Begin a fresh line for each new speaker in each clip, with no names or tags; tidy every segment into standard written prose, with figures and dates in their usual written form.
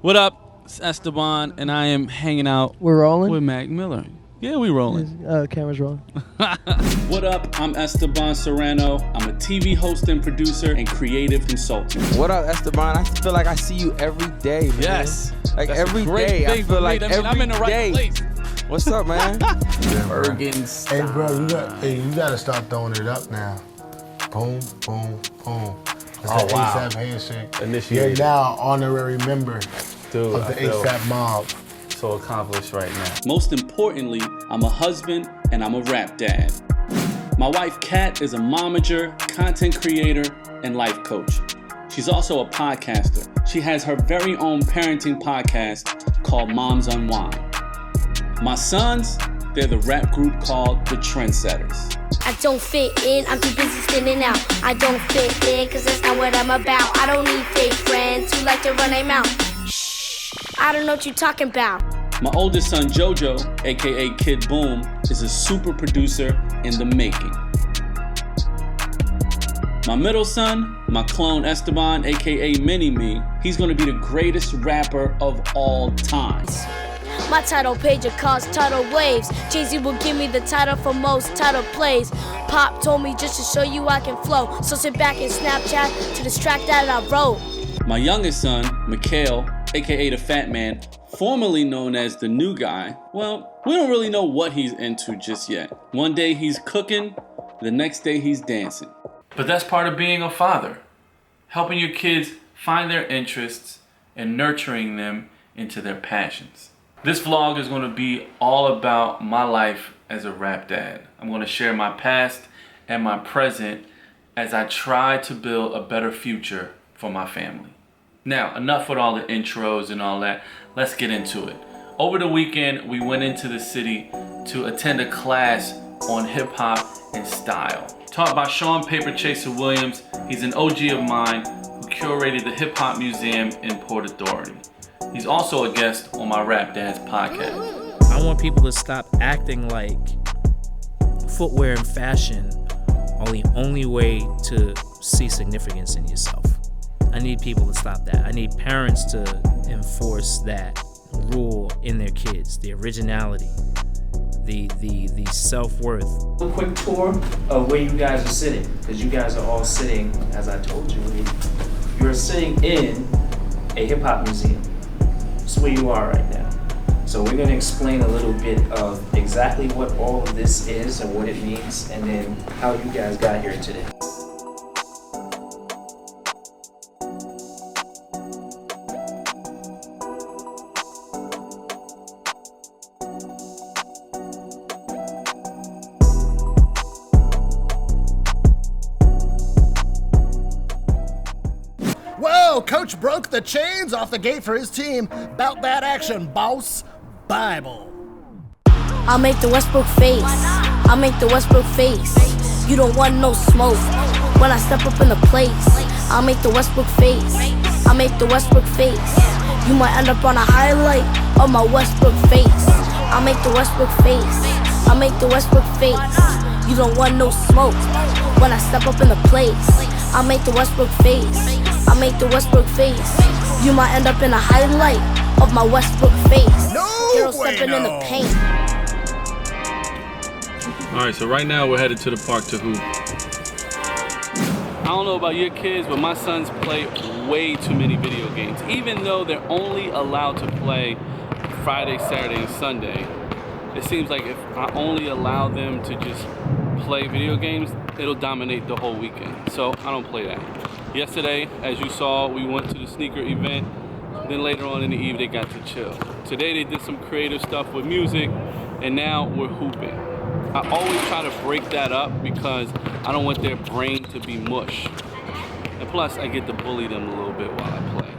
What up? It's Esteban, and I am hanging out
We're rolling?
with Mac Miller. Yeah, we rolling.
Camera's rolling.
What up? I'm Esteban Serrano. I'm a TV host and producer and creative consultant.
What up, Esteban? I feel like I see you every day, man.
Yes.
Like
That's
every
a great
day.
thing
I feel
for
like
me. That means
every
I'm in the right
day.
place.
What's up, man?
Bergen style. Hey, bro, you gotta start throwing it up now. Boom, boom, boom. It's the ASAP handshake.
Initiated.
You're now honorary member
Dude,
of the ASAP mob.
So accomplished right now.
Most importantly, I'm a husband and I'm a rap dad. My wife, Kat, is a momager, content creator, and life coach. She's also a podcaster. She has her very own parenting podcast called Moms Unwind. My sons, they're the rap group called the Trendsetters.
I don't fit in, I'm too busy standing out. I don't fit in, cause that's not what I'm about. I don't need fake friends who like to run their mouth. Shh, I don't know what you're talking about.
My oldest son, Jojo, aka KidBoom, is a super producer in the making. My middle son, my clone Esteban, aka Mini-Me, he's gonna be the greatest rapper of all time.
My title page will cause tidal waves. Jay-Z will give me the title for most title plays. Pop told me just to show you I can flow. So sit back and Snapchat to distract that I wrote.
My youngest son, Mikhail, aka the Fat Man, formerly known as the New Guy, well, we don't really know what he's into just yet. One day he's cooking, the next day he's dancing. But that's part of being a father. Helping your kids find their interests and nurturing them into their passions. This vlog is going to be all about my life as a rap dad. I'm going to share my past and my present as I try to build a better future for my family. Now, enough with all the intros and all that. Let's get into it. Over the weekend, we went into the city to attend a class on hip hop and style. Taught by Sean Paper Chaser Williams. He's an OG of mine who curated the Hip Hop Museum in Port Authority. He's also a guest on my Rap Dads podcast.
I want people to stop acting like footwear and fashion are the only way to see significance in yourself. I need people to stop that. I need parents to enforce that rule in their kids, the originality, the self-worth.
A quick tour of where you guys are sitting, because you guys are all sitting, as I told you, you're sitting in a hip-hop museum. That's where you are right now. So we're going to explain a little bit of exactly what all of this is and what it means, and then how you guys got here today.
Whoa, coach broke the chains off the gate for his team. Bout that action, boss. Bible.
I'll make the Westbrook face. I'll make the Westbrook face. You don't want no smoke when I step up in the place. I'll make the Westbrook face. I'll make the Westbrook face. You might end up on a highlight of my Westbrook face. I'll make the Westbrook face. I'll make the Westbrook face. You don't want no smoke when I step up in the place. I'll make the Westbrook face. I'll make the Westbrook face. You might end up in a highlight of my Westbrook face. Girl stepping in the paint.
All right, so right now we're headed to the park to hoop. I don't know about your kids, but my sons play way too many video games. Even though they're only allowed to play Friday, Saturday, and Sunday, it seems like if I only allow them to just play video games, it'll dominate the whole weekend. So I don't play that. Yesterday, as you saw, we went to the sneaker event. Then later on in the eve, they got to chill. Today they did some creative stuff with music, and now we're hooping. I always try to break that up because I don't want their brain to be mush. And plus, I get to bully them a little bit while I play.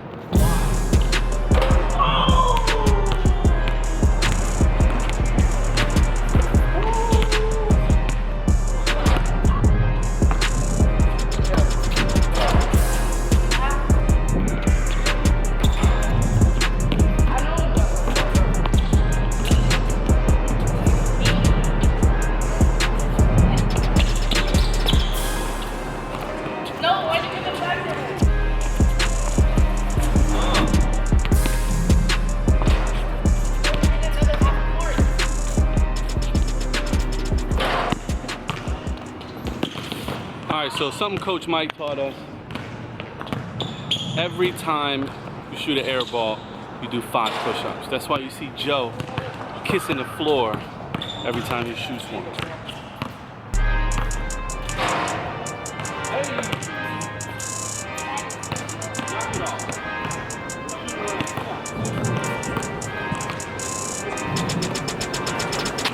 So something Coach Mike taught us, every time you shoot an air ball, you do 5 push-ups. That's why you see Joe kissing the floor every time he shoots one.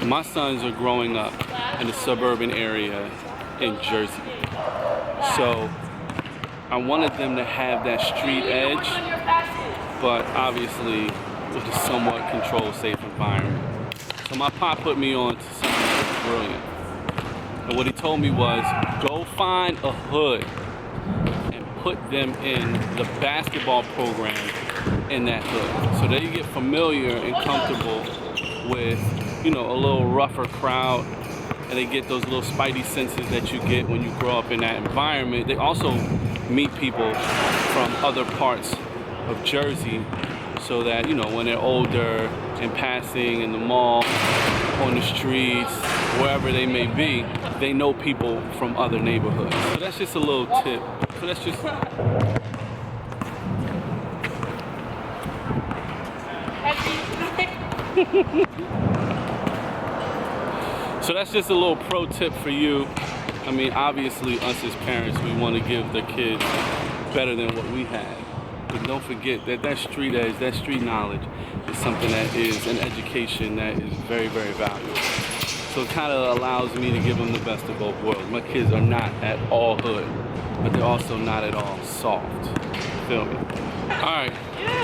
My sons are growing up in a suburban area in Jersey. So I wanted them to have that street edge, but obviously with a somewhat controlled, safe environment. So my pop put me on to something that was brilliant. And what he told me was, go find a hood and put them in the basketball program in that hood. So they get familiar and comfortable with, you know, a little rougher crowd, and they get those little spidey senses that you get when you grow up in that environment. They also meet people from other parts of Jersey, so that, you know, when they're older and passing in the mall, on the streets, wherever they may be, they know people from other neighborhoods. So that's just a little tip. So that's just... So that's just a little pro tip for you. I mean, obviously, us as parents, we want to give the kids better than what we had. But don't forget that that street edge, that street knowledge is something that is an education that is very, very valuable. So it kind of allows me to give them the best of both worlds. My kids are not at all hood, but they're also not at all soft. Feel me? All right,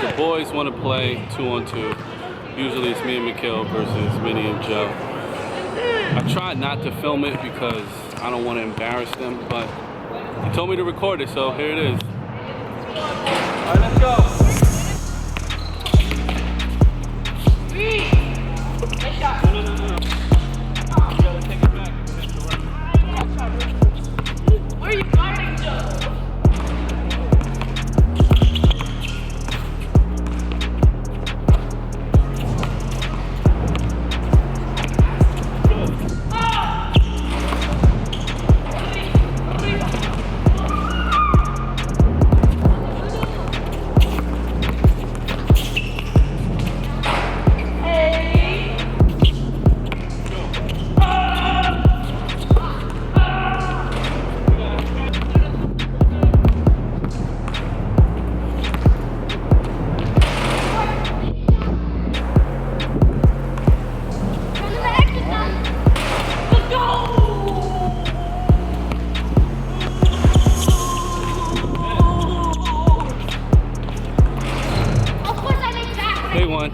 the boys want to play 2-on-2. Usually it's me and Mikhail versus Minnie and Joe. I tried not to film it because I don't want to embarrass them, but he told me to record it, so here it is. All right, let's go. Nice shot. No. You gotta take it back. Where are you guarding, Joe?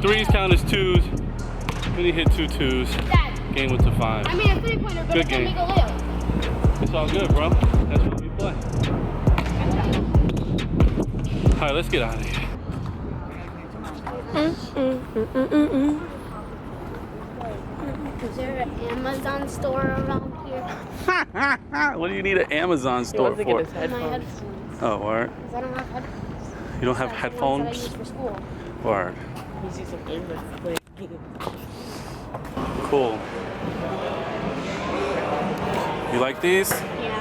Threes count as twos. Then he hit 2 twos. Dad. Game went to 5.
I mean a 3-pointer, but
good
game.
Make a layup. It's all good, bro. That's what we play. All right, let's get out of here.
Is there an Amazon store around here?
What do you need an Amazon store for?
My headphones.
Oh, word.
Because I don't have headphones.
You don't have headphones?
That's what I use for school.
Word. Cool. You like these?
Yeah.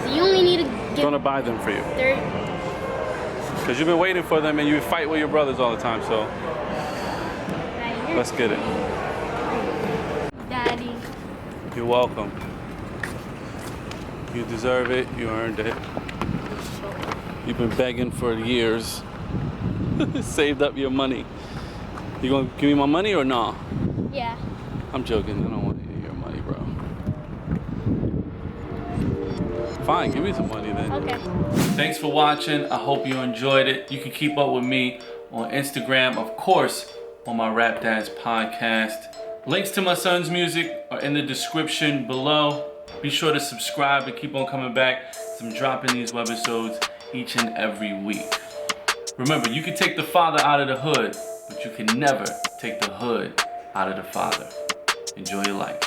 So you only need to
I'm
get...
gonna buy them for you. Because you've been waiting for them and you fight with your brothers all the time, so let's get it.
Daddy.
You're welcome. You deserve it. You earned it. You've been begging for years. Saved up your money. You gonna give me my money or no?
Yeah.
I'm joking. I don't want any of your money, bro. Fine, give me some money then.
Okay.
Thanks for watching. I hope you enjoyed it. You can keep up with me on Instagram, of course, on my Rap Dads podcast. Links to my son's music are in the description below. Be sure to subscribe and keep on coming back. I'm dropping these webisodes each and every week. Remember, you can take the father out of the hood, but you can never take the hood out of the father. Enjoy your life.